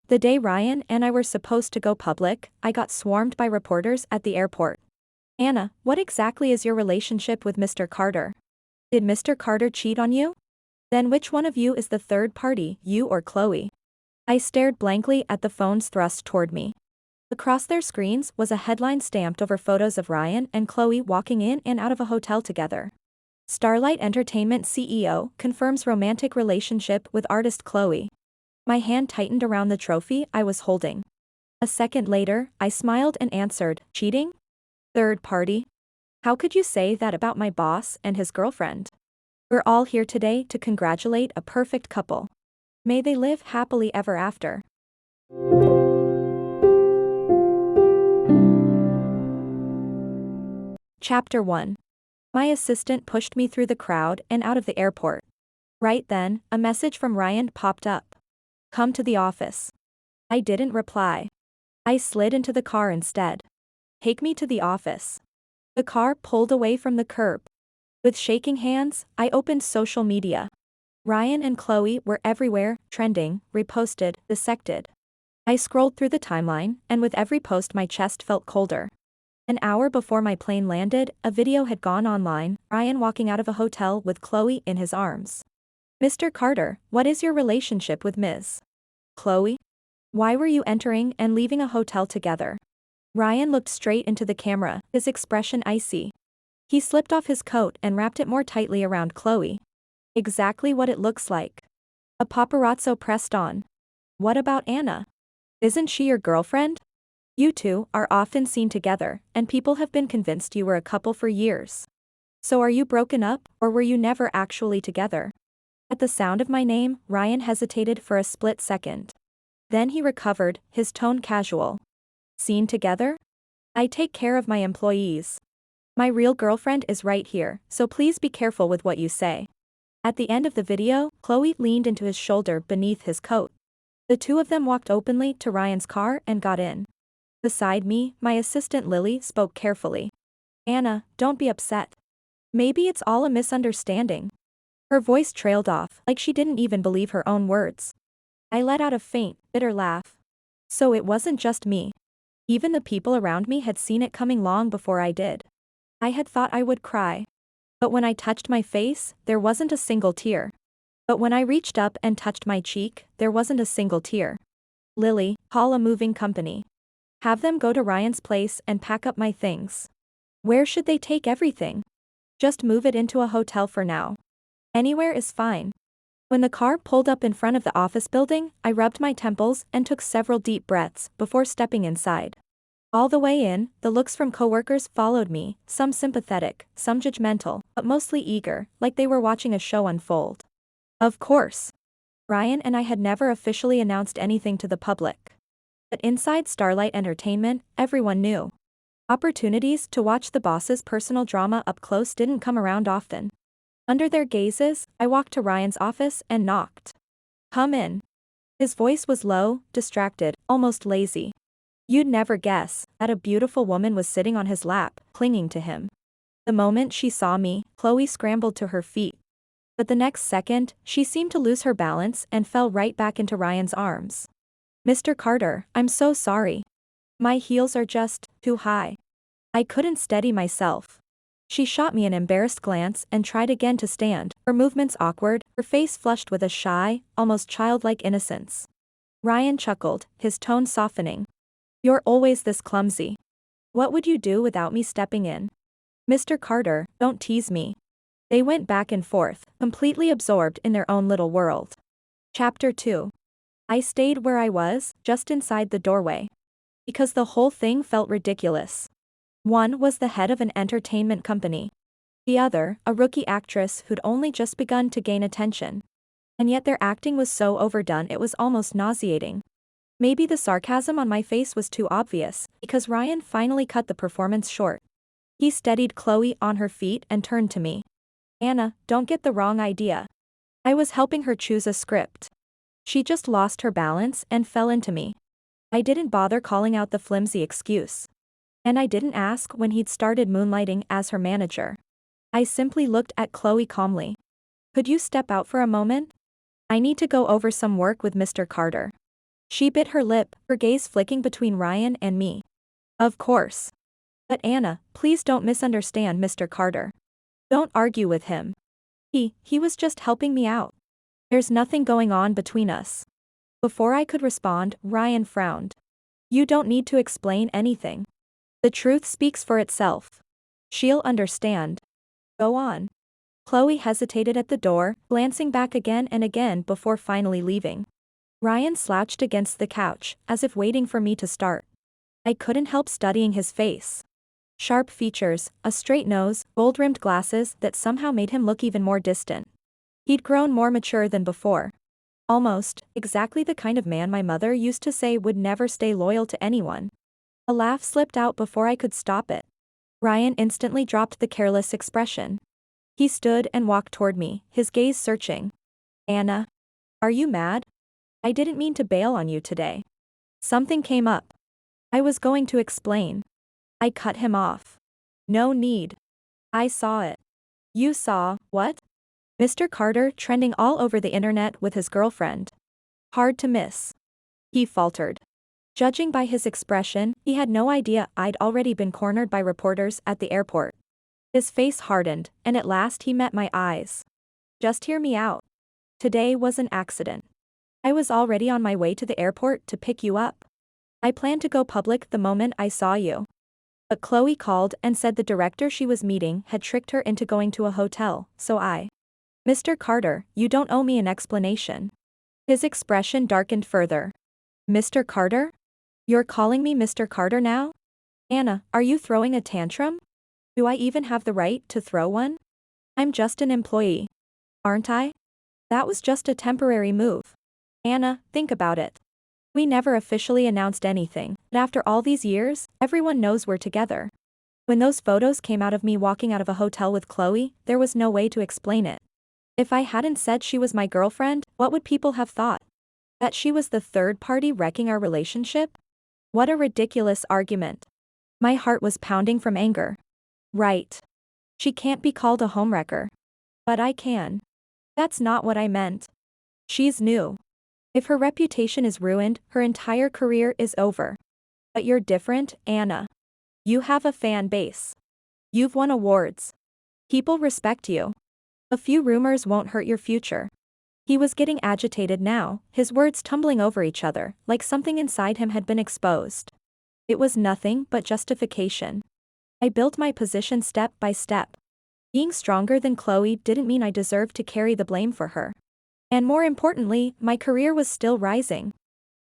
The day Ryan and I were supposed to go public, I got swarmed by reporters at the airport. Anna, what exactly is your relationship with Mr. Carter? Did Mr. Carter cheat on you? Then which one of you is the third party, you or Chloe? I stared blankly at the phones thrust toward me. Across their screens was a headline stamped over photos of Ryan and Chloe walking in and out of a hotel together. Starlight Entertainment CEO confirms romantic relationship with artist Chloe. My hand tightened around the trophy I was holding. A second later, I smiled and answered, cheating? Third party? How could you say that about my boss and his girlfriend? We're all here today to congratulate a perfect couple. May they live happily ever after. Chapter 1. My assistant pushed me through the crowd and out of the airport. Right then, a message from Ryan popped up. Come to the office. I didn't reply. I slid into the car instead. Take me to the office. The car pulled away from the curb. With shaking hands, I opened social media. Ryan and Chloe were everywhere, trending, reposted, dissected. I scrolled through the timeline, and with every post my chest felt colder. An hour before my plane landed, a video had gone online, Ryan walking out of a hotel with Chloe in his arms. Mr. Carter, what is your relationship with Ms. Chloe? Why were you entering and leaving a hotel together? Ryan looked straight into the camera, his expression icy. He slipped off his coat and wrapped it more tightly around Chloe. Exactly what it looks like. A paparazzo pressed on. What about Anna? Isn't she your girlfriend? You two are often seen together, and people have been convinced you were a couple for years. So are you broken up, or were you never actually together? At the sound of my name, Ryan hesitated for a split second. Then he recovered, his tone casual. Seen together? I take care of my employees. My real girlfriend is right here, so please be careful with what you say. At the end of the video, Chloe leaned into his shoulder beneath his coat. The two of them walked openly to Ryan's car and got in. Beside me, my assistant Lily spoke carefully. Anna, don't be upset. Maybe it's all a misunderstanding. Her voice trailed off, like she didn't even believe her own words. I let out a faint, bitter laugh. So it wasn't just me. Even the people around me had seen it coming long before I did. I had thought I would cry. But when I touched my face, there wasn't a single tear. But when I reached up and touched my cheek, there wasn't a single tear. Lily, call a moving company. Have them go to Ryan's place and pack up my things. Where should they take everything? Just move it into a hotel for now. Anywhere is fine. When the car pulled up in front of the office building, I rubbed my temples and took several deep breaths before stepping inside. All the way in, the looks from coworkers followed me, some sympathetic, some judgmental, but mostly eager, like they were watching a show unfold. Of course. Ryan and I had never officially announced anything to the public. But inside Starlight Entertainment, everyone knew. Opportunities to watch the boss's personal drama up close didn't come around often. Under their gazes, I walked to Ryan's office and knocked. Come in. His voice was low, distracted, almost lazy. You'd never guess that a beautiful woman was sitting on his lap, clinging to him. The moment she saw me, Chloe scrambled to her feet. But the next second, she seemed to lose her balance and fell right back into Ryan's arms. Mr. Carter, I'm so sorry. My heels are just too high. I couldn't steady myself. She shot me an embarrassed glance and tried again to stand, her movements awkward, her face flushed with a shy, almost childlike innocence. Ryan chuckled, his tone softening. You're always this clumsy. What would you do without me stepping in? Mr. Carter, don't tease me. They went back and forth, completely absorbed in their own little world. Chapter 2. I stayed where I was, just inside the doorway. Because the whole thing felt ridiculous. One was the head of an entertainment company. The other, a rookie actress who'd only just begun to gain attention. And yet their acting was so overdone it was almost nauseating. Maybe the sarcasm on my face was too obvious, because Ryan finally cut the performance short. He steadied Chloe on her feet and turned to me. Anna, don't get the wrong idea. I was helping her choose a script. She just lost her balance and fell into me. I didn't bother calling out the flimsy excuse. And I didn't ask when he'd started moonlighting as her manager. I simply looked at Chloe calmly. Could you step out for a moment? I need to go over some work with Mr. Carter. She bit her lip, her gaze flicking between Ryan and me. Of course. But Anna, please don't misunderstand Mr. Carter. Don't argue with him. He was just helping me out. There's nothing going on between us. Before I could respond, Ryan frowned. You don't need to explain anything. The truth speaks for itself. She'll understand. Go on. Chloe hesitated at the door, glancing back again and again before finally leaving. Ryan slouched against the couch, as if waiting for me to start. I couldn't help studying his face. Sharp features, a straight nose, gold-rimmed glasses that somehow made him look even more distant. He'd grown more mature than before. Almost, exactly the kind of man my mother used to say would never stay loyal to anyone. A laugh slipped out before I could stop it. Ryan instantly dropped the careless expression. He stood and walked toward me, his gaze searching. Anna? Are you mad? I didn't mean to bail on you today. Something came up. I was going to explain. I cut him off. No need. I saw it. You saw, what? Mr. Carter trending all over the internet with his girlfriend. Hard to miss. He faltered. Judging by his expression, he had no idea I'd already been cornered by reporters at the airport. His face hardened, and at last he met my eyes. Just hear me out. Today was an accident. I was already on my way to the airport to pick you up. I planned to go public the moment I saw you. But Chloe called and said the director she was meeting had tricked her into going to a hotel, so Mr. Carter, you don't owe me an explanation. His expression darkened further. Mr. Carter? You're calling me Mr. Carter now? Anna, are you throwing a tantrum? Do I even have the right to throw one? I'm just an employee. Aren't I? That was just a temporary move. Anna, think about it. We never officially announced anything, but after all these years, everyone knows we're together. When those photos came out of me walking out of a hotel with Chloe, there was no way to explain it. If I hadn't said she was my girlfriend, what would people have thought? That she was the third party wrecking our relationship? What a ridiculous argument. My heart was pounding from anger. Right. She can't be called a homewrecker. But I can. That's not what I meant. She's new. If her reputation is ruined, her entire career is over. But you're different, Anna. You have a fan base. You've won awards. People respect you. A few rumors won't hurt your future. He was getting agitated now, his words tumbling over each other, like something inside him had been exposed. It was nothing but justification. I built my position step by step. Being stronger than Chloe didn't mean I deserved to carry the blame for her. And more importantly, my career was still rising.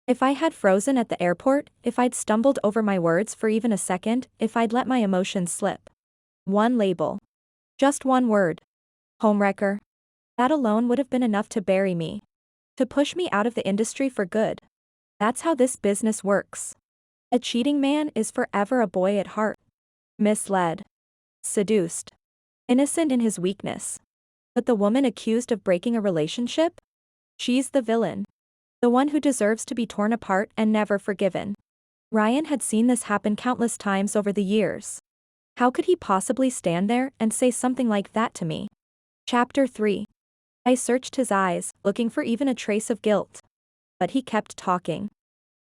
If I had frozen at the airport, if I'd stumbled over my words for even a second, if I'd let my emotions slip. One label. Just one word. Homewrecker. That alone would have been enough to bury me. To push me out of the industry for good. That's how this business works. A cheating man is forever a boy at heart. Misled. Seduced. Innocent in his weakness. But the woman accused of breaking a relationship? She's the villain. The one who deserves to be torn apart and never forgiven. Ryan had seen this happen countless times over the years. How could he possibly stand there and say something like that to me? Chapter 3. I searched his eyes, looking for even a trace of guilt. But he kept talking.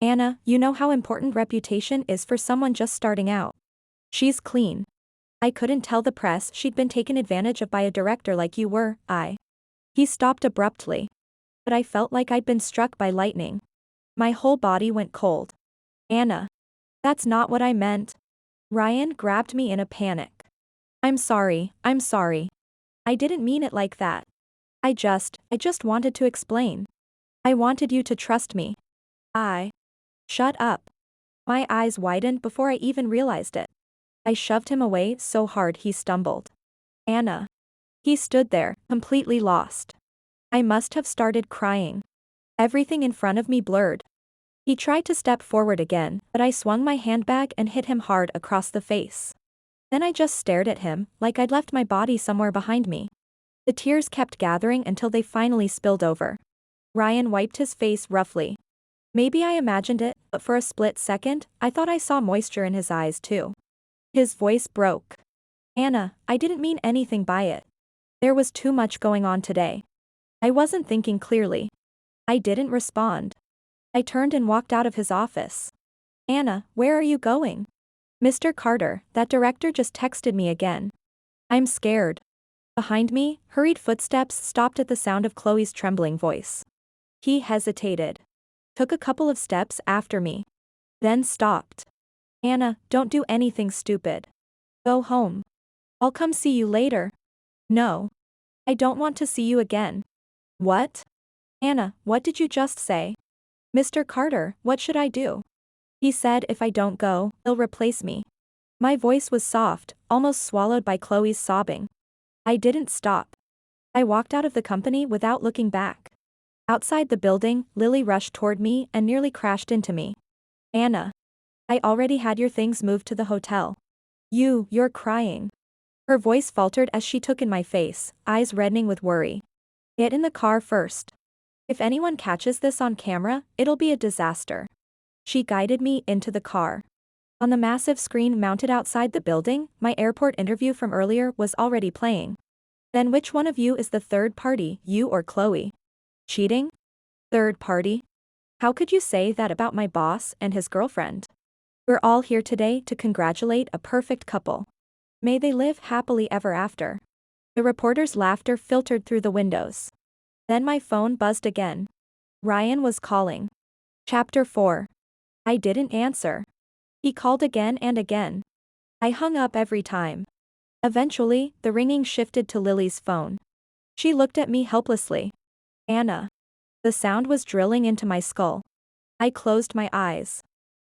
Anna, you know how important reputation is for someone just starting out. She's clean. I couldn't tell the press she'd been taken advantage of by a director like you were. He stopped abruptly. But I felt like I'd been struck by lightning. My whole body went cold. Anna. That's not what I meant. Ryan grabbed me in a panic. I'm sorry. I didn't mean it like that. I just wanted to explain. I wanted you to trust me. Shut up. My eyes widened before I even realized it. I shoved him away so hard he stumbled. Anna. He stood there, completely lost. I must have started crying. Everything in front of me blurred. He tried to step forward again, but I swung my handbag and hit him hard across the face. Then I just stared at him, like I'd left my body somewhere behind me. The tears kept gathering until they finally spilled over. Ryan wiped his face roughly. Maybe I imagined it, but for a split second, I thought I saw moisture in his eyes too. His voice broke. Anna, I didn't mean anything by it. There was too much going on today. I wasn't thinking clearly. I didn't respond. I turned and walked out of his office. Anna, where are you going? Mr. Carter, that director just texted me again. I'm scared. Behind me, hurried footsteps stopped at the sound of Chloe's trembling voice. He hesitated. Took a couple of steps after me. Then stopped. Anna, don't do anything stupid. Go home. I'll come see you later. No. I don't want to see you again. What? Anna, what did you just say? Mr. Carter, what should I do? He said if I don't go, they'll replace me. My voice was soft, almost swallowed by Chloe's sobbing. I didn't stop. I walked out of the company without looking back. Outside the building, Lily rushed toward me and nearly crashed into me. Anna. I already had your things moved to the hotel. You're crying. Her voice faltered as she took in my face, eyes reddening with worry. Get in the car first. If anyone catches this on camera, it'll be a disaster. She guided me into the car. On the massive screen mounted outside the building, my airport interview from earlier was already playing. Then which one of you is the third party, you or Chloe? Cheating? Third party? How could you say that about my boss and his girlfriend? We're all here today to congratulate a perfect couple. May they live happily ever after. The reporter's laughter filtered through the windows. Then my phone buzzed again. Ryan was calling. Chapter 4. I didn't answer. He called again and again. I hung up every time. Eventually, the ringing shifted to Lily's phone. She looked at me helplessly. Anna. The sound was drilling into my skull. I closed my eyes.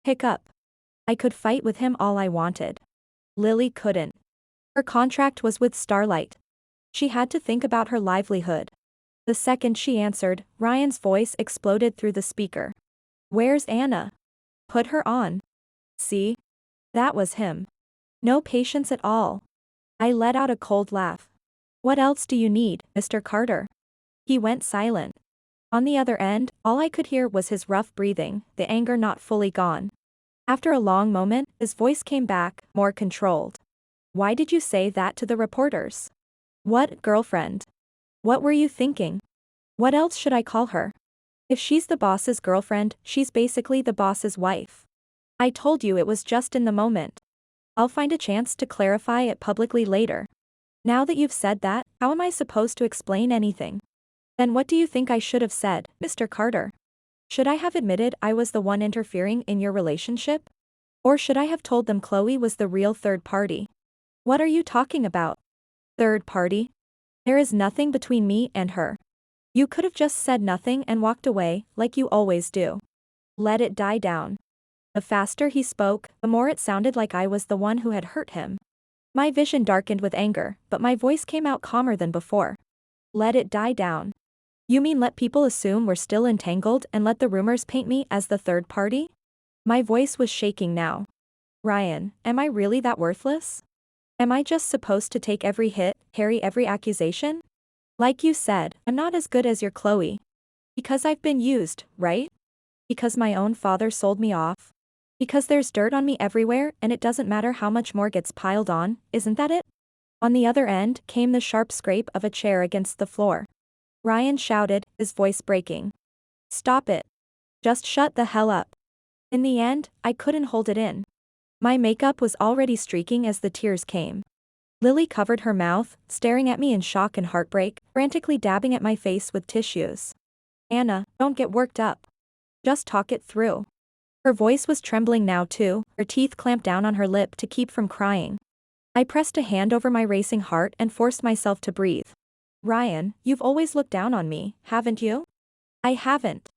Pick up. I could fight with him all I wanted. Lily couldn't. Her contract was with Starlight. She had to think about her livelihood. The second she answered, Ryan's voice exploded through the speaker. Where's Anna? Put her on. See? That was him. No patience at all. I let out a cold laugh. What else do you need, Mr. Carter? He went silent. On the other end, all I could hear was his rough breathing, the anger not fully gone. After a long moment, his voice came back, more controlled. Why did you say that to the reporters? What girlfriend? What were you thinking? What else should I call her? If she's the boss's girlfriend, she's basically the boss's wife. I told you it was just in the moment. I'll find a chance to clarify it publicly later. Now that you've said that, how am I supposed to explain anything? Then what do you think I should have said, Mr. Carter? Should I have admitted I was the one interfering in your relationship? Or should I have told them Chloe was the real third party? What are you talking about? Third party? There is nothing between me and her. You could have just said nothing and walked away, like you always do. Let it die down. The faster he spoke, the more it sounded like I was the one who had hurt him. My vision darkened with anger, but my voice came out calmer than before. Let it die down. You mean let people assume we're still entangled and let the rumors paint me as the third party? My voice was shaking now. Ryan, am I really that worthless? Am I just supposed to take every hit, carry every accusation? Like you said, I'm not as good as your Chloe. Because I've been used, right? Because my own father sold me off? Because there's dirt on me everywhere and it doesn't matter how much more gets piled on, isn't that it? On the other end came the sharp scrape of a chair against the floor. Ryan shouted, his voice breaking. Stop it. Just shut the hell up. In the end, I couldn't hold it in. My makeup was already streaking as the tears came. Lily covered her mouth, staring at me in shock and heartbreak, frantically dabbing at my face with tissues. Anna, don't get worked up. Just talk it through. Her voice was trembling now too, her teeth clamped down on her lip to keep from crying. I pressed a hand over my racing heart and forced myself to breathe. Ryan, you've always looked down on me, haven't you? I haven't.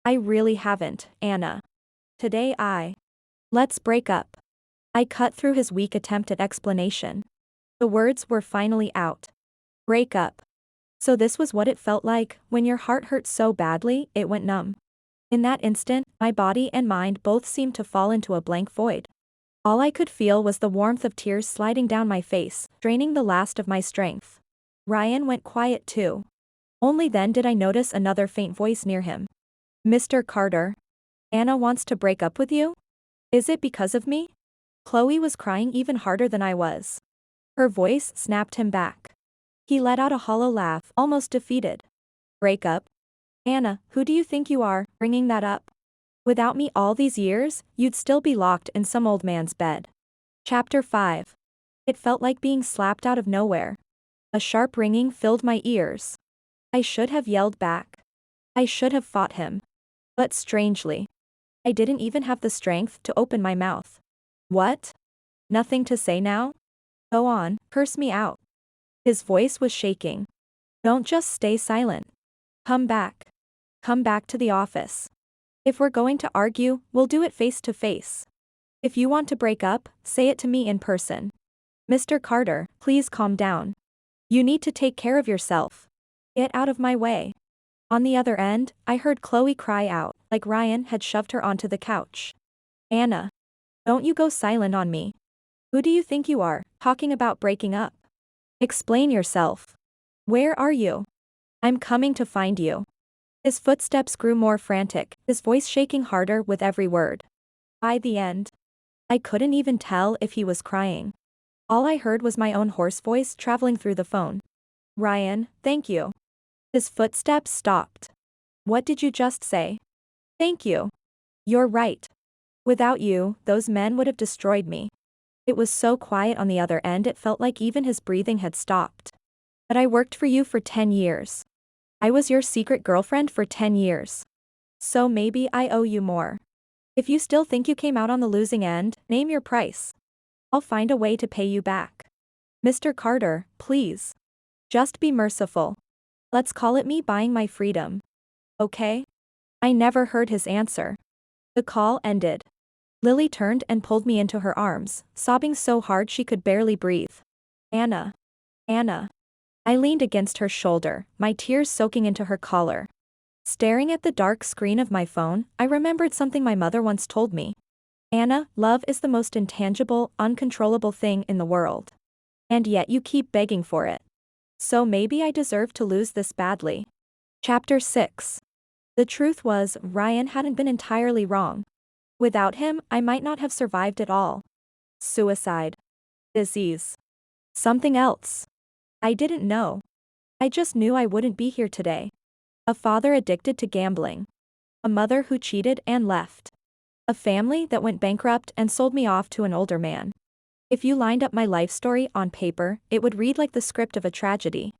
I really haven't, Anna. Today Let's break up. I cut through his weak attempt at explanation. The words were finally out. Break up. So this was what it felt like, when your heart hurt so badly, it went numb. In that instant, my body and mind both seemed to fall into a blank void. All I could feel was the warmth of tears sliding down my face, draining the last of my strength. Ryan went quiet too. Only then did I notice another faint voice near him. Mr. Carter. Anna wants to break up with you? Is it because of me? Chloe was crying even harder than I was. Her voice snapped him back. He let out a hollow laugh, almost defeated. Break up? Anna, who do you think you are, bringing that up? Without me all these years, you'd still be locked in some old man's bed. Chapter 5. It felt like being slapped out of nowhere. A sharp ringing filled my ears. I should have yelled back. I should have fought him. But strangely, I didn't even have the strength to open my mouth. What? Nothing to say now? Go on, curse me out. His voice was shaking. Don't just stay silent. Come back. Come back to the office. If we're going to argue, we'll do it face to face. If you want to break up, say it to me in person. Mr. Carter, please calm down. You need to take care of yourself. Get out of my way. On the other end, I heard Chloe cry out, like Ryan had shoved her onto the couch. Anna. Don't you go silent on me. Who do you think you are, talking about breaking up? Explain yourself. Where are you? I'm coming to find you. His footsteps grew more frantic, his voice shaking harder with every word. By the end, I couldn't even tell if he was crying. All I heard was my own hoarse voice traveling through the phone. Ryan, thank you. His footsteps stopped. What did you just say? Thank you. You're right. Without you, those men would have destroyed me. It was so quiet on the other end it felt like even his breathing had stopped. But I worked for you for 10 years. I was your secret girlfriend for 10 years. So maybe I owe you more. If you still think you came out on the losing end, name your price. I'll find a way to pay you back. Mr. Carter, please. Just be merciful. Let's call it me buying my freedom. Okay? I never heard his answer. The call ended. Lily turned and pulled me into her arms, sobbing so hard she could barely breathe. Anna. Anna. I leaned against her shoulder, my tears soaking into her collar. Staring at the dark screen of my phone, I remembered something my mother once told me. Anna, love is the most intangible, uncontrollable thing in the world. And yet you keep begging for it. So maybe I deserve to lose this badly. Chapter 6. The truth was, Ryan hadn't been entirely wrong. Without him, I might not have survived at all. Suicide. Disease. Something else. I didn't know. I just knew I wouldn't be here today. A father addicted to gambling. A mother who cheated and left. A family that went bankrupt and sold me off to an older man. If you lined up my life story on paper, it would read like the script of a tragedy.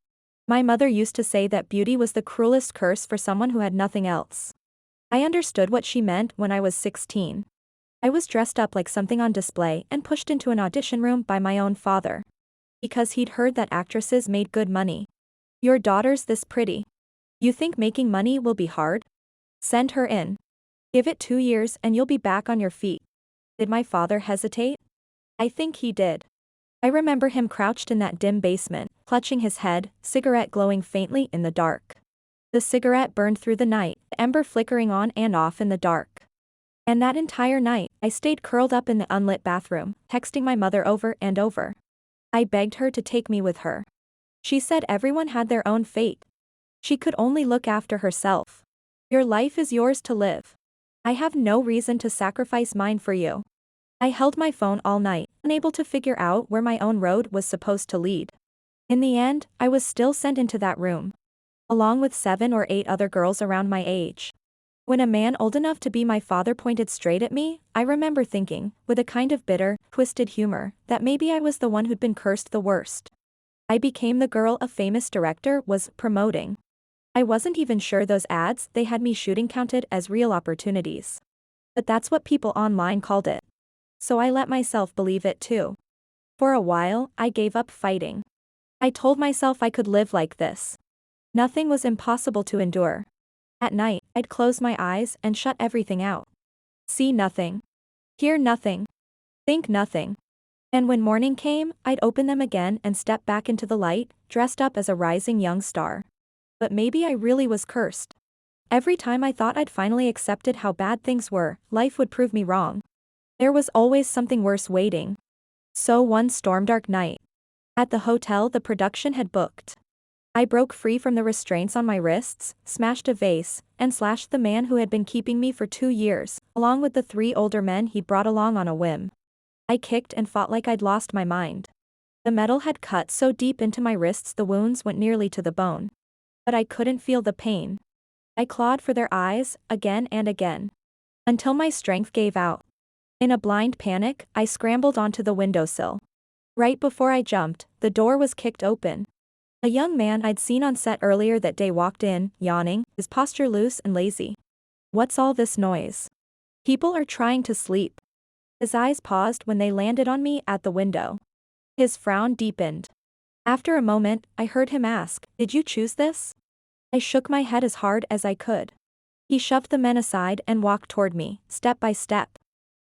My mother used to say that beauty was the cruelest curse for someone who had nothing else. I understood what she meant when I was 16. I was dressed up like something on display and pushed into an audition room by my own father. Because he'd heard that actresses made good money. Your daughter's this pretty. You think making money will be hard? Send her in. Give it 2 years and you'll be back on your feet. Did my father hesitate? I think he did. I remember him crouched in that dim basement, clutching his head, cigarette glowing faintly in the dark. The cigarette burned through the night, the ember flickering on and off in the dark. And that entire night, I stayed curled up in the unlit bathroom, texting my mother over and over. I begged her to take me with her. She said everyone had their own fate. She could only look after herself. Your life is yours to live. I have no reason to sacrifice mine for you. I held my phone all night, unable to figure out where my own road was supposed to lead. In the end, I was still sent into that room. Along with 7 or 8 other girls around my age. When a man old enough to be my father pointed straight at me, I remember thinking, with a kind of bitter, twisted humor, that maybe I was the one who'd been cursed the worst. I became the girl a famous director was promoting. I wasn't even sure those ads they had me shooting counted as real opportunities. But that's what people online called it. So I let myself believe it too. For a while, I gave up fighting. I told myself I could live like this. Nothing was impossible to endure. At night, I'd close my eyes and shut everything out. See nothing. Hear nothing. Think nothing. And when morning came, I'd open them again and step back into the light, dressed up as a rising young star. But maybe I really was cursed. Every time I thought I'd finally accepted how bad things were, life would prove me wrong. There was always something worse waiting. So one storm-dark night. At the hotel the production had booked. I broke free from the restraints on my wrists, smashed a vase, and slashed the man who had been keeping me for 2 years, along with the 3 older men he'd brought along on a whim. I kicked and fought like I'd lost my mind. The metal had cut so deep into my wrists the wounds went nearly to the bone. But I couldn't feel the pain. I clawed for their eyes, again and again. until my strength gave out. In a blind panic, I scrambled onto the windowsill. Right before I jumped, the door was kicked open. A young man I'd seen on set earlier that day walked in, yawning, his posture loose and lazy. What's all this noise? People are trying to sleep. His eyes paused when they landed on me at the window. His frown deepened. After a moment, I heard him ask, "Did you choose this?" I shook my head as hard as I could. He shoved the men aside and walked toward me, step by step.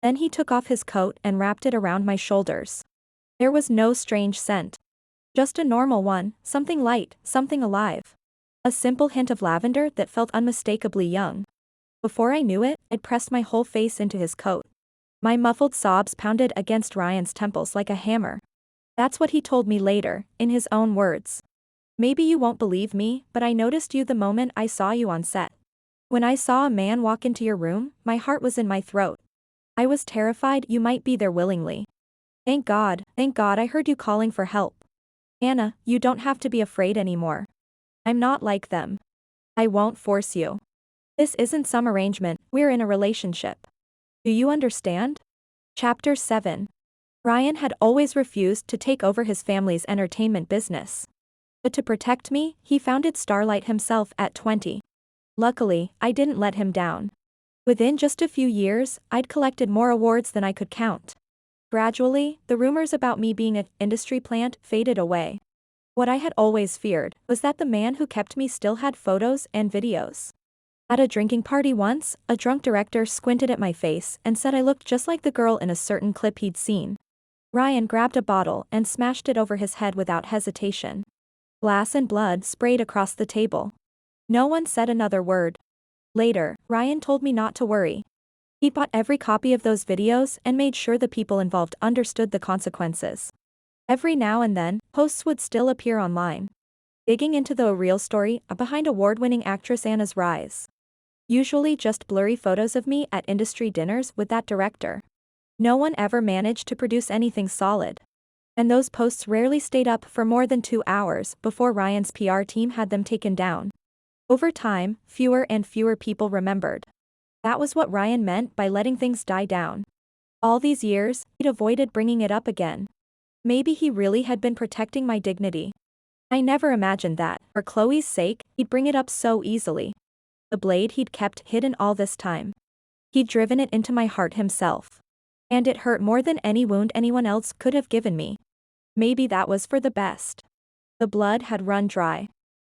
Then he took off his coat and wrapped it around my shoulders. There was no strange scent. Just a normal one, something light, something alive. A simple hint of lavender that felt unmistakably young. Before I knew it, I'd pressed my whole face into his coat. My muffled sobs pounded against Ryan's temples like a hammer. That's what he told me later, in his own words. "Maybe you won't believe me, but I noticed you the moment I saw you on set. When I saw a man walk into your room, my heart was in my throat. I was terrified you might be there willingly. Thank God I heard you calling for help. Anna, you don't have to be afraid anymore. I'm not like them. I won't force you. This isn't some arrangement, we're in a relationship. Do you understand?" Chapter 7. Ryan had always refused to take over his family's entertainment business. But to protect me, he founded Starlight himself at 20. Luckily, I didn't let him down. Within just a few years, I'd collected more awards than I could count. Gradually, the rumors about me being an industry plant faded away. What I had always feared was that the man who kept me still had photos and videos. At a drinking party once, a drunk director squinted at my face and said I looked just like the girl in a certain clip he'd seen. Ryan grabbed a bottle and smashed it over his head without hesitation. Glass and blood sprayed across the table. No one said another word. Later, Ryan told me not to worry. He bought every copy of those videos and made sure the people involved understood the consequences. Every now and then, posts would still appear online, digging into the real story behind award-winning actress Anna's rise. Usually just blurry photos of me at industry dinners with that director. No one ever managed to produce anything solid. And those posts rarely stayed up for more than 2 hours before Ryan's PR team had them taken down. Over time, fewer and fewer people remembered. That was what Ryan meant by letting things die down. All these years, he'd avoided bringing it up again. Maybe he really had been protecting my dignity. I never imagined that, for Chloe's sake, he'd bring it up so easily. The blade he'd kept hidden all this time. He'd driven it into my heart himself. And it hurt more than any wound anyone else could have given me. Maybe that was for the best. The blood had run dry.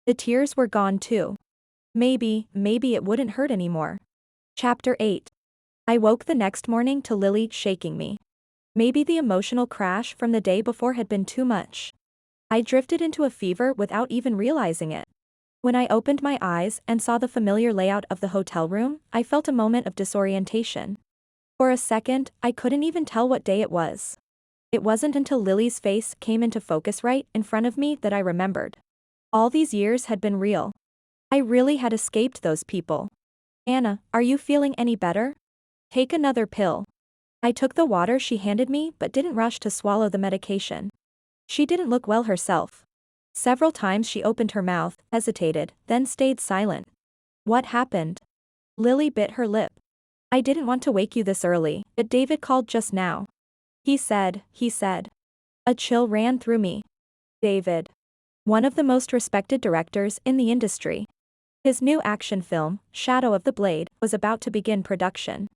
The tears were gone too. Maybe it wouldn't hurt anymore. Chapter 8. I woke the next morning to Lily shaking me. Maybe the emotional crash from the day before had been too much. I drifted into a fever without even realizing it. When I opened my eyes and saw the familiar layout of the hotel room, I felt a moment of disorientation. For a second, I couldn't even tell what day it was. It wasn't until Lily's face came into focus right in front of me that I remembered. All these years had been real. I really had escaped those people. "Anna, are you feeling any better? Take another pill." I took the water she handed me but didn't rush to swallow the medication. She didn't look well herself. Several times she opened her mouth, hesitated, then stayed silent. "What happened?" Lily bit her lip. "I didn't want to wake you this early, but David called just now. He said. A chill ran through me. David. One of the most respected directors in the industry. His new action film, Shadow of the Blade, was about to begin production.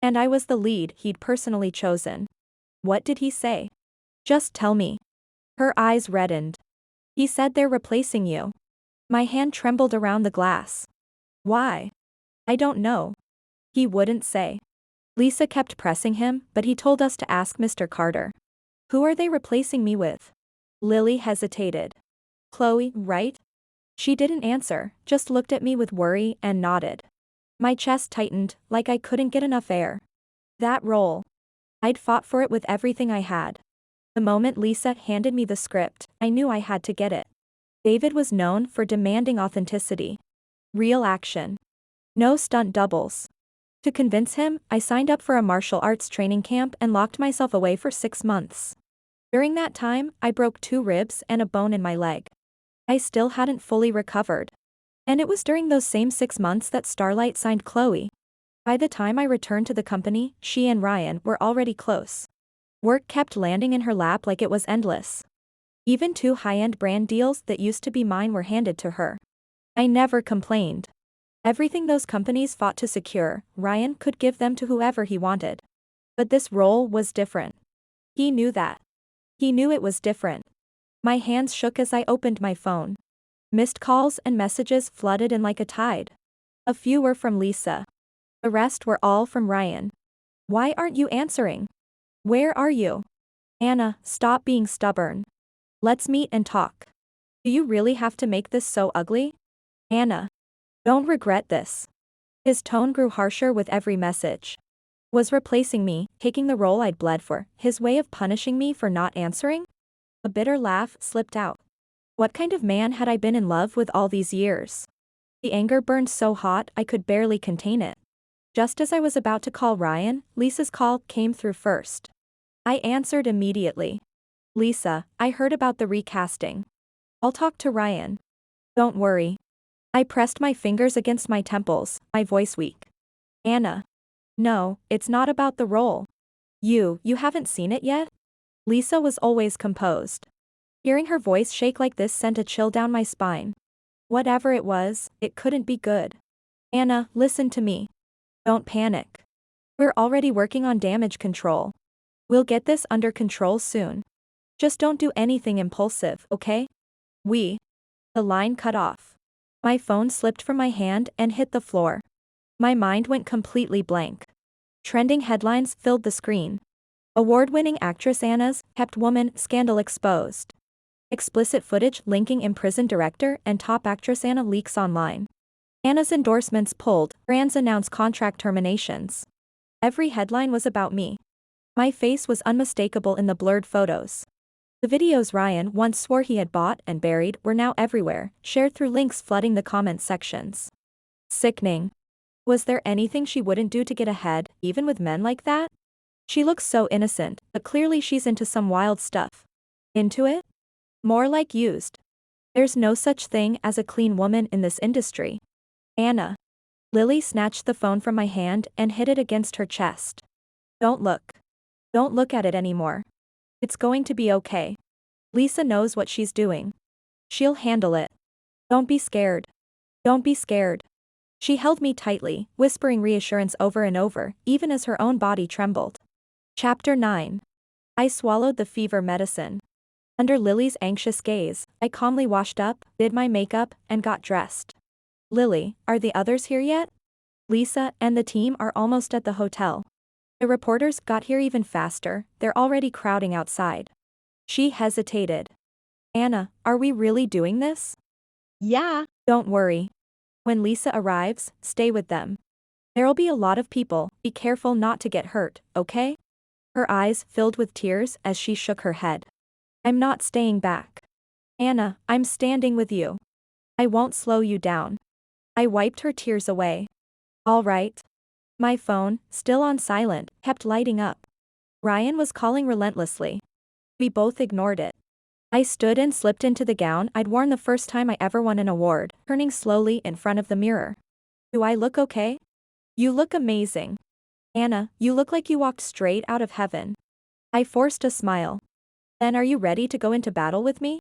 And I was the lead he'd personally chosen. What did he say? Just tell me. Her eyes reddened. He said they're replacing you. My hand trembled around the glass. Why? I don't know. He wouldn't say. Lisa kept pressing him, but he told us to ask Mr. Carter. Who are they replacing me with? Lily hesitated. Chloe, right? She didn't answer, just looked at me with worry and nodded. My chest tightened, like I couldn't get enough air. That role. I'd fought for it with everything I had. The moment Lisa handed me the script, I knew I had to get it. David was known for demanding authenticity. Real action. No stunt doubles. To convince him, I signed up for a martial arts training camp and locked myself away for 6 months. During that time, I broke 2 ribs and a bone in my leg. I still hadn't fully recovered. And it was during those same 6 months that Starlight signed Chloe. By the time I returned to the company, she and Ryan were already close. Work kept landing in her lap like it was endless. Even 2 high-end brand deals that used to be mine were handed to her. I never complained. Everything those companies fought to secure, Ryan could give them to whoever he wanted. But this role was different. He knew that. He knew it was different. My hands shook as I opened my phone. Missed calls and messages flooded in like a tide. A few were from Lisa. The rest were all from Ryan. Why aren't you answering? Where are you? Anna, stop being stubborn. Let's meet and talk. Do you really have to make this so ugly? Anna. Don't regret this. His tone grew harsher with every message. Was replacing me, taking the role I'd bled for, his way of punishing me for not answering? A bitter laugh slipped out. What kind of man had I been in love with all these years? The anger burned so hot I could barely contain it. Just as I was about to call Ryan, Lisa's call came through first. I answered immediately. Lisa, I heard about the recasting. I'll talk to Ryan. Don't worry. I pressed my fingers against my temples, my voice weak. Anna. No, it's not about the role. You haven't seen it yet? Lisa was always composed. Hearing her voice shake like this sent a chill down my spine. Whatever it was, it couldn't be good. Anna, listen to me. Don't panic. We're already working on damage control. We'll get this under control soon. Just don't do anything impulsive, okay? The line cut off. My phone slipped from my hand and hit the floor. My mind went completely blank. Trending headlines filled the screen. Award-winning actress Anna's kept woman scandal exposed. Explicit footage linking imprisoned director and top actress Anna leaks online. Anna's endorsements pulled, brands announce contract terminations. Every headline was about me. My face was unmistakable in the blurred photos. The videos Ryan once swore he had bought and buried were now everywhere, shared through links flooding the comment sections. Sickening. Was there anything she wouldn't do to get ahead, even with men like that? She looks so innocent, but clearly she's into some wild stuff. Into it? More like used. There's no such thing as a clean woman in this industry. Anna. Lily snatched the phone from my hand and hit it against her chest. Don't look. Don't look at it anymore. It's going to be okay. Lisa knows what she's doing. She'll handle it. Don't be scared. Don't be scared. She held me tightly, whispering reassurance over and over, even as her own body trembled. Chapter 9. I swallowed the fever medicine. Under Lily's anxious gaze, I calmly washed up, did my makeup, and got dressed. Lily, are the others here yet? Lisa and the team are almost at the hotel. The reporters got here even faster, they're already crowding outside. She hesitated. Anna, are we really doing this? Yeah. Don't worry. When Lisa arrives, stay with them. There'll be a lot of people, be careful not to get hurt, okay? Her eyes filled with tears as she shook her head. I'm not staying back. Anna, I'm standing with you. I won't slow you down. I wiped her tears away. All right. My phone, still on silent, kept lighting up. Ryan was calling relentlessly. We both ignored it. I stood and slipped into the gown I'd worn the first time I ever won an award, turning slowly in front of the mirror. Do I look okay? You look amazing. Anna, you look like you walked straight out of heaven. I forced a smile. Then are you ready to go into battle with me?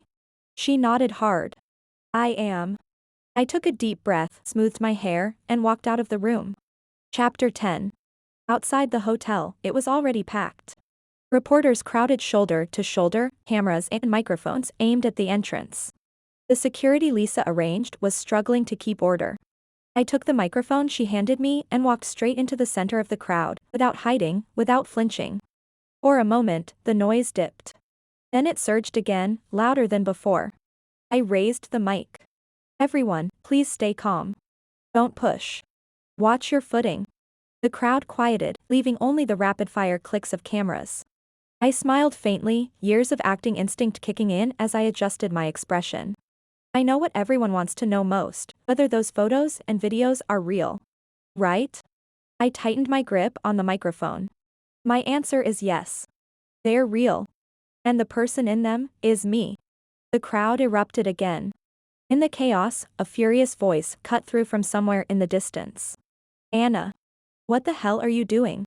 She nodded hard. I am. I took a deep breath, smoothed my hair, and walked out of the room. Chapter 10. Outside the hotel, it was already packed. Reporters crowded shoulder to shoulder, cameras and microphones aimed at the entrance. The security Lisa arranged was struggling to keep order. I took the microphone she handed me and walked straight into the center of the crowd, without hiding, without flinching. For a moment, the noise dipped. Then it surged again, louder than before. I raised the mic. Everyone, please stay calm. Don't push. Watch your footing. The crowd quieted, leaving only the rapid-fire clicks of cameras. I smiled faintly, years of acting instinct kicking in as I adjusted my expression. I know what everyone wants to know most, whether those photos and videos are real. Right? I tightened my grip on the microphone. My answer is yes. They're real. And the person in them is me. The crowd erupted again. In the chaos, a furious voice cut through from somewhere in the distance. Anna. What the hell are you doing?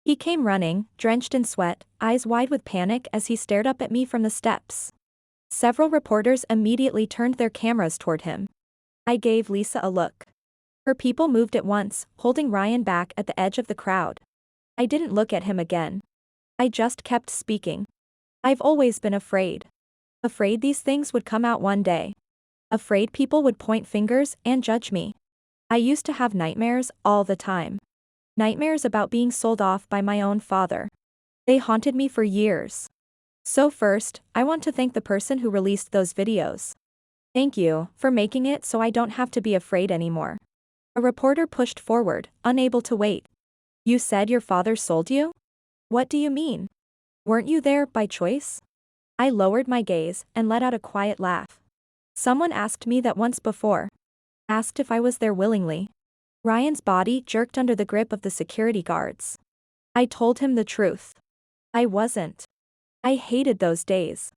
He came running, drenched in sweat, eyes wide with panic as he stared up at me from the steps. Several reporters immediately turned their cameras toward him. I gave Lisa a look. Her people moved at once, holding Ryan back at the edge of the crowd. I didn't look at him again. I just kept speaking. I've always been afraid. Afraid these things would come out one day. Afraid people would point fingers and judge me. I used to have nightmares all the time. Nightmares about being sold off by my own father. They haunted me for years. So first, I want to thank the person who released those videos. Thank you for making it so I don't have to be afraid anymore. A reporter pushed forward, unable to wait. You said your father sold you? What do you mean? Weren't you there by choice? I lowered my gaze and let out a quiet laugh. Someone asked me that once before. Asked if I was there willingly. Ryan's body jerked under the grip of the security guards. I told him the truth. I wasn't. I hated those days.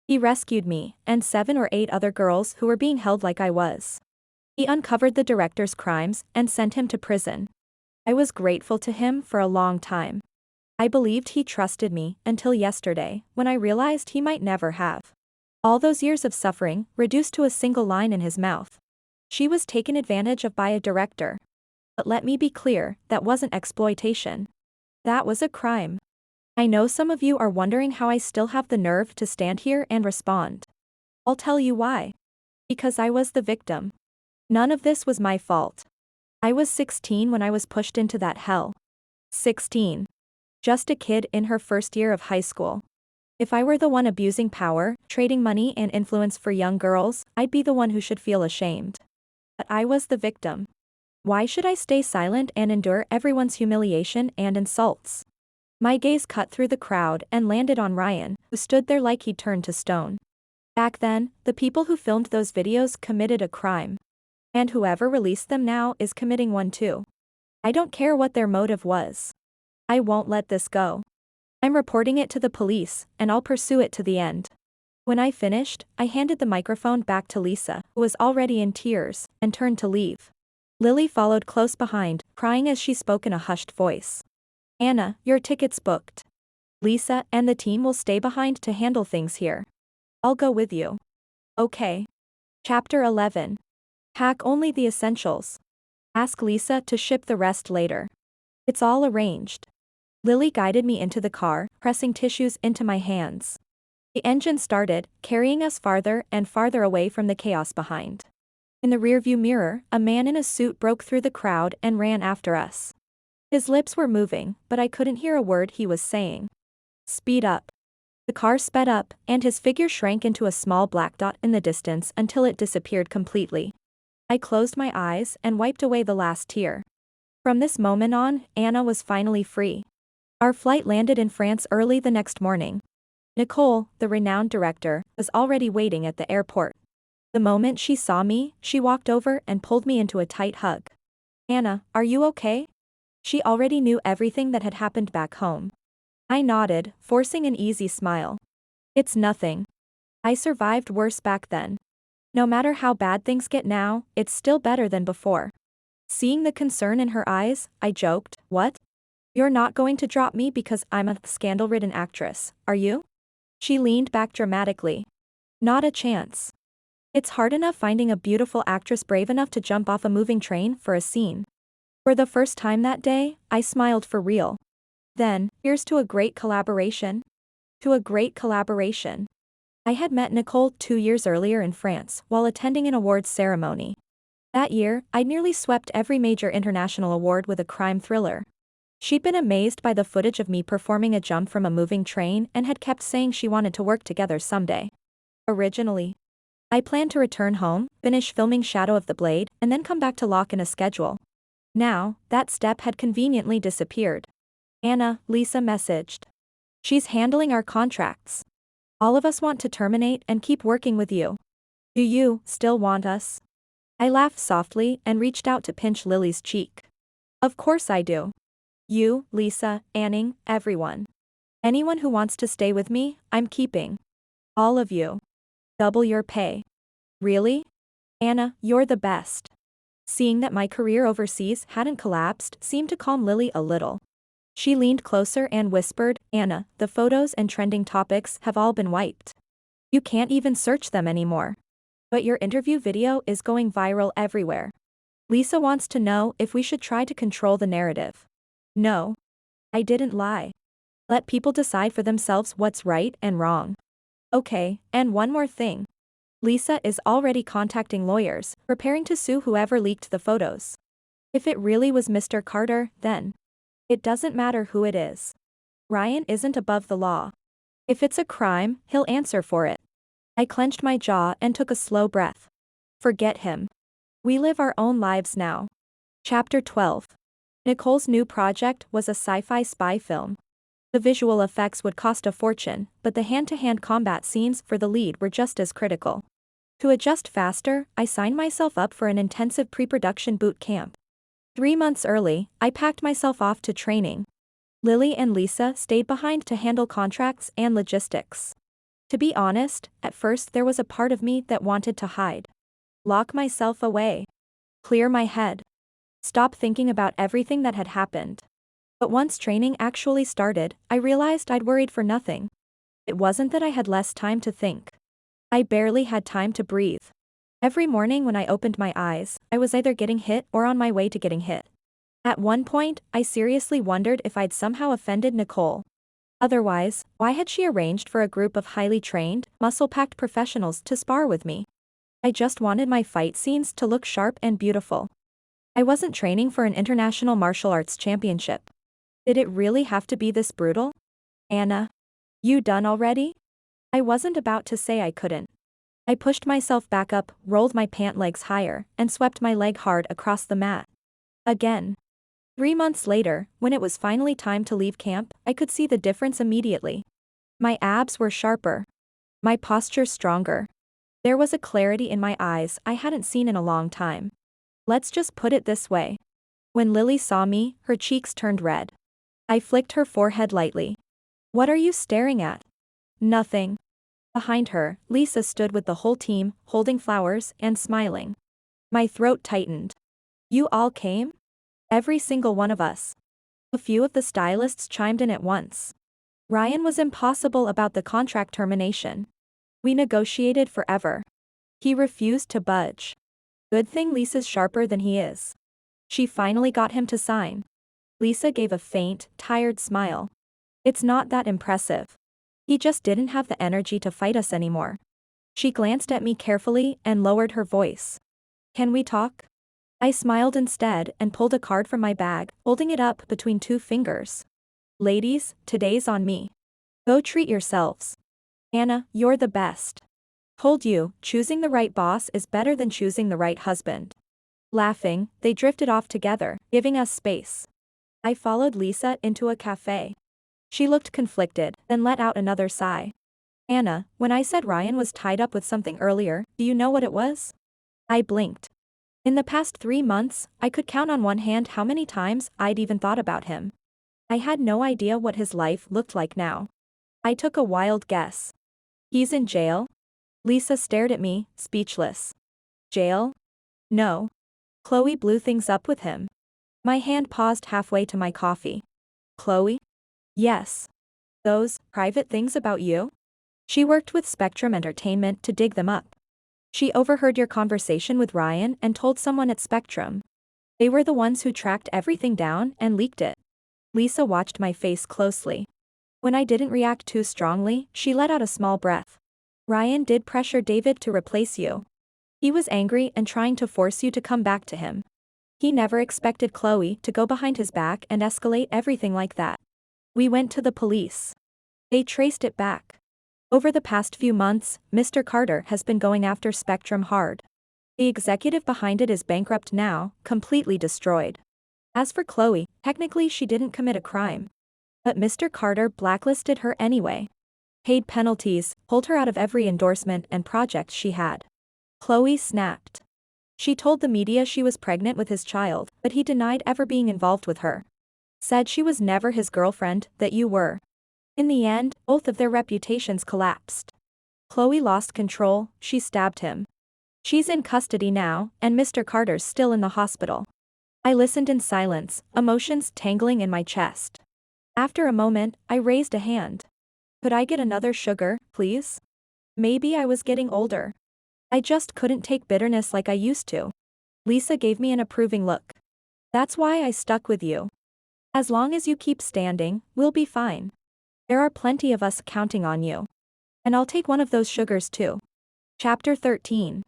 He rescued me, and 7 or 8 other girls who were being held like I was. He uncovered the director's crimes and sent him to prison. I was grateful to him for a long time. I believed he trusted me until yesterday, when I realized he might never have. All those years of suffering, reduced to a single line in his mouth. She was taken advantage of by a director. But let me be clear, that wasn't exploitation. That was a crime. I know some of you are wondering how I still have the nerve to stand here and respond. I'll tell you why. Because I was the victim. None of this was my fault. I was 16 when I was pushed into that hell. 16. Just a kid in her first year of high school. If I were the one abusing power, trading money and influence for young girls, I'd be the one who should feel ashamed. But I was the victim. Why should I stay silent and endure everyone's humiliation and insults? My gaze cut through the crowd and landed on Ryan, who stood there like he'd turned to stone. Back then, the people who filmed those videos committed a crime. And whoever released them now is committing one too. I don't care what their motive was. I won't let this go. I'm reporting it to the police, and I'll pursue it to the end. When I finished, I handed the microphone back to Lisa, who was already in tears, and turned to leave. Lily followed close behind, crying as she spoke in a hushed voice. Anna, your ticket's booked. Lisa and the team will stay behind to handle things here. I'll go with you. Okay. Chapter 11. Pack only the essentials. Ask Lisa to ship the rest later. It's all arranged. Lily guided me into the car, pressing tissues into my hands. The engine started, carrying us farther and farther away from the chaos behind. In the rearview mirror, a man in a suit broke through the crowd and ran after us. His lips were moving, but I couldn't hear a word he was saying. Speed up. The car sped up, and his figure shrank into a small black dot in the distance until it disappeared completely. I closed my eyes and wiped away the last tear. From this moment on, Anna was finally free. Our flight landed in France early the next morning. Nicole, the renowned director, was already waiting at the airport. The moment she saw me, she walked over and pulled me into a tight hug. Anna, are you okay? She already knew everything that had happened back home. I nodded, forcing an easy smile. It's nothing. I survived worse back then. No matter how bad things get now, it's still better than before. Seeing the concern in her eyes, I joked, what? You're not going to drop me because I'm a scandal-ridden actress, are you? She leaned back dramatically. Not a chance. It's hard enough finding a beautiful actress brave enough to jump off a moving train for a scene. For the first time that day, I smiled for real. Then, here's to a great collaboration. To a great collaboration. I had met Nicole 2 years earlier in France while attending an awards ceremony. That year, I'd nearly swept every major international award with a crime thriller. She'd been amazed by the footage of me performing a jump from a moving train and had kept saying she wanted to work together someday. Originally, I planned to return home, finish filming Shadow of the Blade, and then come back to lock in a schedule. Now, that step had conveniently disappeared. Anna, Lisa messaged. She's handling our contracts. All of us want to terminate and keep working with you. Do you still want us? I laughed softly and reached out to pinch Lily's cheek. Of course I do. You, Lisa, Anning, everyone. Anyone who wants to stay with me, I'm keeping. All of you. Double your pay. Really? Anna, you're the best. Seeing that my career overseas hadn't collapsed seemed to calm Lily a little. She leaned closer and whispered, "Anna, the photos and trending topics have all been wiped. You can't even search them anymore. But your interview video is going viral everywhere. Lisa wants to know if we should try to control the narrative." No. I didn't lie. Let people decide for themselves what's right and wrong. Okay, and one more thing. Lisa is already contacting lawyers, preparing to sue whoever leaked the photos. If it really was Mr. Carter, then it doesn't matter who it is. Ryan isn't above the law. If it's a crime, he'll answer for it. I clenched my jaw and took a slow breath. Forget him. We live our own lives now. Chapter 12. Nicole's new project was a sci-fi spy film. The visual effects would cost a fortune, but the hand-to-hand combat scenes for the lead were just as critical. To adjust faster, I signed myself up for an intensive pre-production boot camp. 3 months early, I packed myself off to training. Lily and Lisa stayed behind to handle contracts and logistics. To be honest, at first there was a part of me that wanted to hide. Lock myself away. Clear my head. Stop thinking about everything that had happened. But once training actually started, I realized I'd worried for nothing. It wasn't that I had less time to think. I barely had time to breathe. Every morning when I opened my eyes, I was either getting hit or on my way to getting hit. At one point, I seriously wondered if I'd somehow offended Nicole. Otherwise, why had she arranged for a group of highly trained, muscle-packed professionals to spar with me? I just wanted my fight scenes to look sharp and beautiful. I wasn't training for an international martial arts championship. Did it really have to be this brutal? Anna. You done already? I wasn't about to say I couldn't. I pushed myself back up, rolled my pant legs higher, and swept my leg hard across the mat. Again. 3 months later, when it was finally time to leave camp, I could see the difference immediately. My abs were sharper. My posture stronger. There was a clarity in my eyes I hadn't seen in a long time. Let's just put it this way. When Lily saw me, her cheeks turned red. I flicked her forehead lightly. What are you staring at? Nothing. Behind her, Lisa stood with the whole team, holding flowers and smiling. My throat tightened. You all came? Every single one of us. A few of the stylists chimed in at once. Ryan was impossible about the contract termination. We negotiated forever. He refused to budge. Good thing Lisa's sharper than he is. She finally got him to sign. Lisa gave a faint, tired smile. It's not that impressive. He just didn't have the energy to fight us anymore. She glanced at me carefully and lowered her voice. Can we talk? I smiled instead and pulled a card from my bag, holding it up between 2 fingers. Ladies, today's on me. Go treat yourselves. Anna, you're the best. Told you, choosing the right boss is better than choosing the right husband. Laughing, they drifted off together, giving us space. I followed Lisa into a cafe. She looked conflicted, then let out another sigh. Anna, when I said Ryan was tied up with something earlier, do you know what it was? I blinked. In the past 3 months, I could count on one hand how many times I'd even thought about him. I had no idea what his life looked like now. I took a wild guess. He's in jail? Lisa stared at me, speechless. Jail? No. Chloe blew things up with him. My hand paused halfway to my coffee. Chloe? Yes. Those private things about you? She worked with Spectrum Entertainment to dig them up. She overheard your conversation with Ryan and told someone at Spectrum. They were the ones who tracked everything down and leaked it. Lisa watched my face closely. When I didn't react too strongly, she let out a small breath. Ryan did pressure David to replace you. He was angry and trying to force you to come back to him. He never expected Chloe to go behind his back and escalate everything like that. We went to the police. They traced it back. Over the past few months, Mr. Carter has been going after Spectrum hard. The executive behind it is bankrupt now, completely destroyed. As for Chloe, technically she didn't commit a crime. But Mr. Carter blacklisted her anyway. Paid penalties, pulled her out of every endorsement and project she had. Chloe snapped. She told the media she was pregnant with his child, but he denied ever being involved with her. Said she was never his girlfriend, that you were. In the end, both of their reputations collapsed. Chloe lost control, she stabbed him. She's in custody now, and Mr. Carter's still in the hospital. I listened in silence, emotions tangling in my chest. After a moment, I raised a hand. Could I get another sugar, please? Maybe I was getting older. I just couldn't take bitterness like I used to. Lisa gave me an approving look. That's why I stuck with you. As long as you keep standing, we'll be fine. There are plenty of us counting on you. And I'll take one of those sugars too. Chapter 13.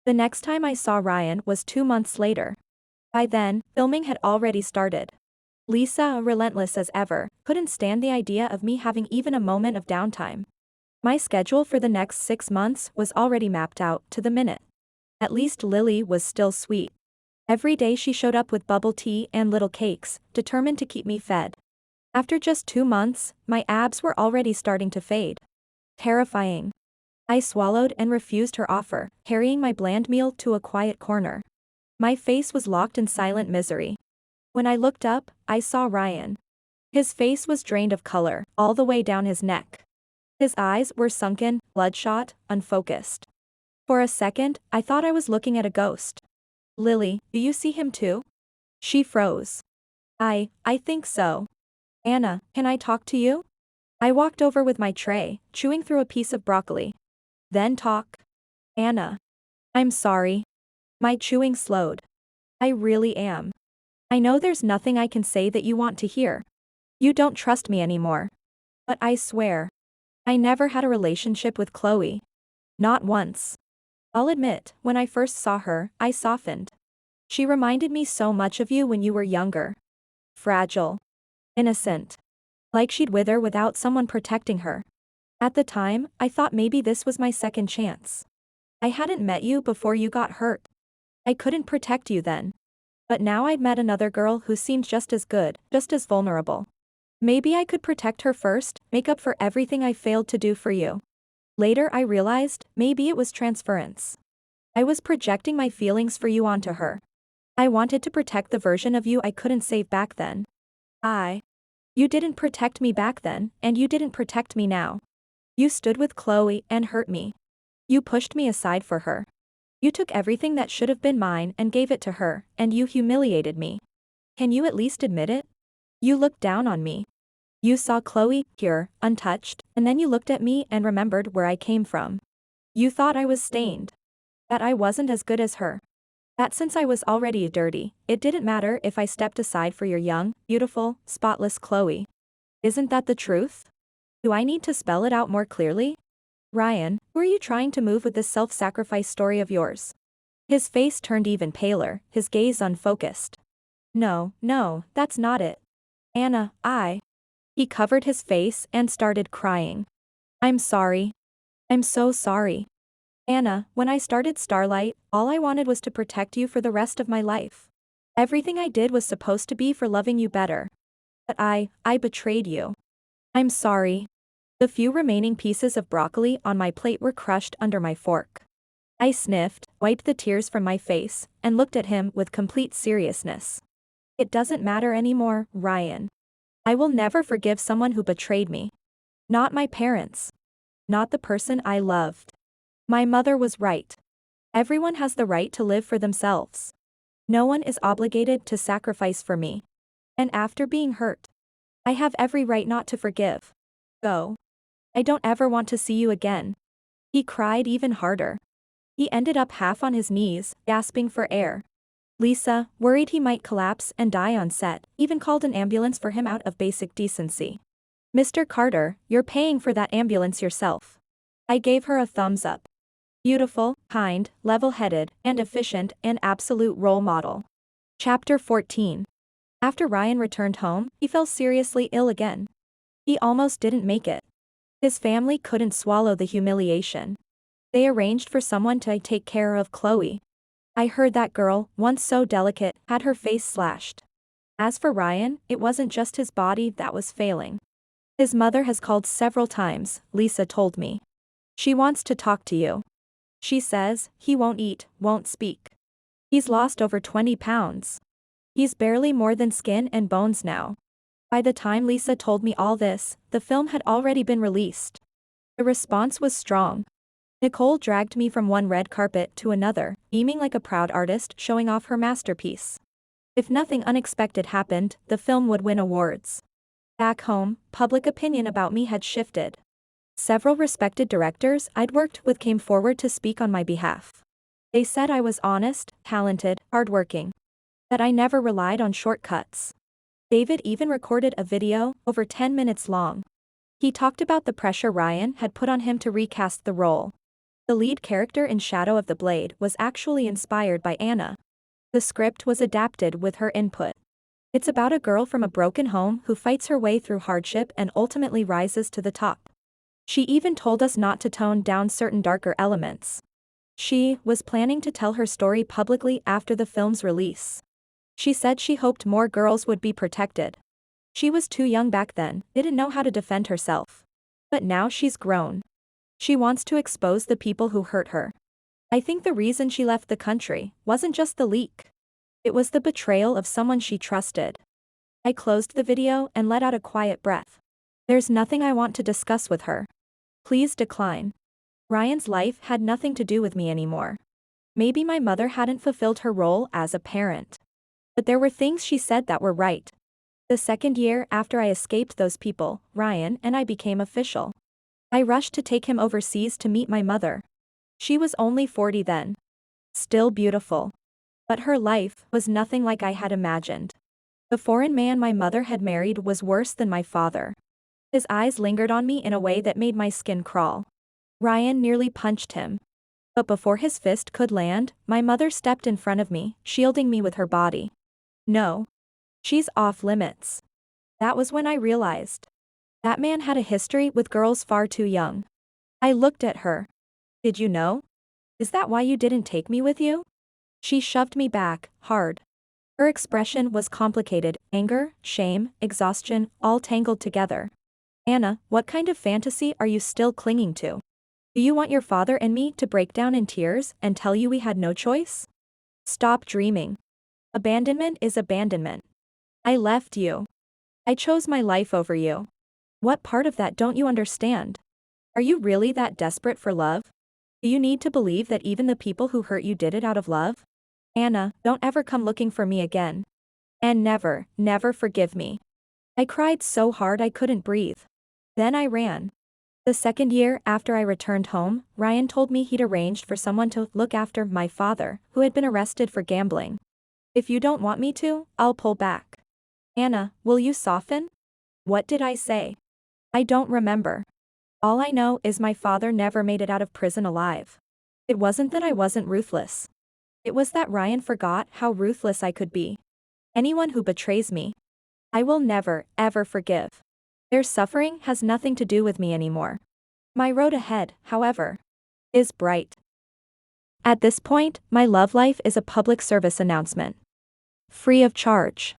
The next time I saw Ryan was 2 months later. By then, filming had already started. Lisa, relentless as ever, couldn't stand the idea of me having even a moment of downtime. My schedule for the next 6 months was already mapped out to the minute. At least Lily was still sweet. Every day she showed up with bubble tea and little cakes, determined to keep me fed. After just 2 months, my abs were already starting to fade. Terrifying. I swallowed and refused her offer, carrying my bland meal to a quiet corner. My face was locked in silent misery. When I looked up, I saw Ryan. His face was drained of color, all the way down his neck. His eyes were sunken, bloodshot, unfocused. For a second, I thought I was looking at a ghost. Lily, do you see him too? She froze. I think so. Anna, can I talk to you? I walked over with my tray, chewing through a piece of broccoli. Then talk. Anna. I'm sorry. My chewing slowed. I really am. I know there's nothing I can say that you want to hear. You don't trust me anymore. But I swear. I never had a relationship with Chloe. Not once. I'll admit, when I first saw her, I softened. She reminded me so much of you when you were younger. Fragile. Innocent. Like she'd wither without someone protecting her. At the time, I thought maybe this was my second chance. I hadn't met you before you got hurt. I couldn't protect you then. But now I'd met another girl who seemed just as good, just as vulnerable. Maybe I could protect her first, make up for everything I failed to do for you. Later I realized, maybe it was transference. I was projecting my feelings for you onto her. I wanted to protect the version of you I couldn't save back then. You didn't protect me back then, and you didn't protect me now. You stood with Chloe and hurt me. You pushed me aside for her. You took everything that should have been mine and gave it to her, and you humiliated me. Can you at least admit it? You looked down on me. You saw Chloe, pure, untouched, and then you looked at me and remembered where I came from. You thought I was stained. That I wasn't as good as her. That since I was already dirty, it didn't matter if I stepped aside for your young, beautiful, spotless Chloe. Isn't that the truth? Do I need to spell it out more clearly? Ryan, who are you trying to move with this self-sacrifice story of yours? His face turned even paler, his gaze unfocused. No, that's not it. Anna, He covered his face and started crying. I'm sorry. I'm so sorry. Anna, when I started Starlight, all I wanted was to protect you for the rest of my life. Everything I did was supposed to be for loving you better. But I betrayed you. I'm sorry. The few remaining pieces of broccoli on my plate were crushed under my fork. I sniffed, wiped the tears from my face, and looked at him with complete seriousness. It doesn't matter anymore, Ryan. I will never forgive someone who betrayed me. Not my parents. Not the person I loved. My mother was right. Everyone has the right to live for themselves. No one is obligated to sacrifice for me. And after being hurt, I have every right not to forgive. Go. I don't ever want to see you again. He cried even harder. He ended up half on his knees, gasping for air. Lisa, worried he might collapse and die on set, even called an ambulance for him out of basic decency. Mr. Carter, you're paying for that ambulance yourself. I gave her a thumbs up. Beautiful, kind, level-headed, and efficient, and absolute role model. Chapter 14. After Ryan returned home, he fell seriously ill again. He almost didn't make it. His family couldn't swallow the humiliation. They arranged for someone to take care of Chloe. I heard that girl, once so delicate, had her face slashed. As for Ryan, it wasn't just his body that was failing. His mother has called several times, Lisa told me. She wants to talk to you. She says, he won't eat, won't speak. He's lost over 20 pounds. He's barely more than skin and bones now. By the time Lisa told me all this, the film had already been released. The response was strong. Nicole dragged me from one red carpet to another, beaming like a proud artist showing off her masterpiece. If nothing unexpected happened, the film would win awards. Back home, public opinion about me had shifted. Several respected directors I'd worked with came forward to speak on my behalf. They said I was honest, talented, hardworking. That I never relied on shortcuts. David even recorded a video, over 10 minutes long. He talked about the pressure Ryan had put on him to recast the role. The lead character in Shadow of the Blade was actually inspired by Anna. The script was adapted with her input. It's about a girl from a broken home who fights her way through hardship and ultimately rises to the top. She even told us not to tone down certain darker elements. She was planning to tell her story publicly after the film's release. She said she hoped more girls would be protected. She was too young back then, didn't know how to defend herself. But now she's grown. She wants to expose the people who hurt her. I think the reason she left the country wasn't just the leak. It was the betrayal of someone she trusted. I closed the video and let out a quiet breath. There's nothing I want to discuss with her. Please decline. Ryan's life had nothing to do with me anymore. Maybe my mother hadn't fulfilled her role as a parent. But there were things she said that were right. The second year after I escaped those people, Ryan and I became official. I rushed to take him overseas to meet my mother. She was only 40 then. Still beautiful. But her life was nothing like I had imagined. The foreign man my mother had married was worse than my father. His eyes lingered on me in a way that made my skin crawl. Ryan nearly punched him. But before his fist could land, my mother stepped in front of me, shielding me with her body. No. She's off limits. That was when I realized. That man had a history with girls far too young. I looked at her. Did you know? Is that why you didn't take me with you? She shoved me back, hard. Her expression was complicated, anger, shame, exhaustion, all tangled together. Anna, what kind of fantasy are you still clinging to? Do you want your father and me to break down in tears and tell you we had no choice? Stop dreaming. Abandonment is abandonment. I left you. I chose my life over you. What part of that don't you understand? Are you really that desperate for love? Do you need to believe that even the people who hurt you did it out of love? Anna, don't ever come looking for me again. And never, never forgive me. I cried so hard I couldn't breathe. Then I ran. The second year after I returned home, Ryan told me he'd arranged for someone to look after my father, who had been arrested for gambling. If you don't want me to, I'll pull back. Anna, will you soften? What did I say? I don't remember. All I know is my father never made it out of prison alive. It wasn't that I wasn't ruthless. It was that Ryan forgot how ruthless I could be. Anyone who betrays me, I will never, ever forgive. Their suffering has nothing to do with me anymore. My road ahead, however, is bright. At this point, my love life is a public service announcement. Free of charge.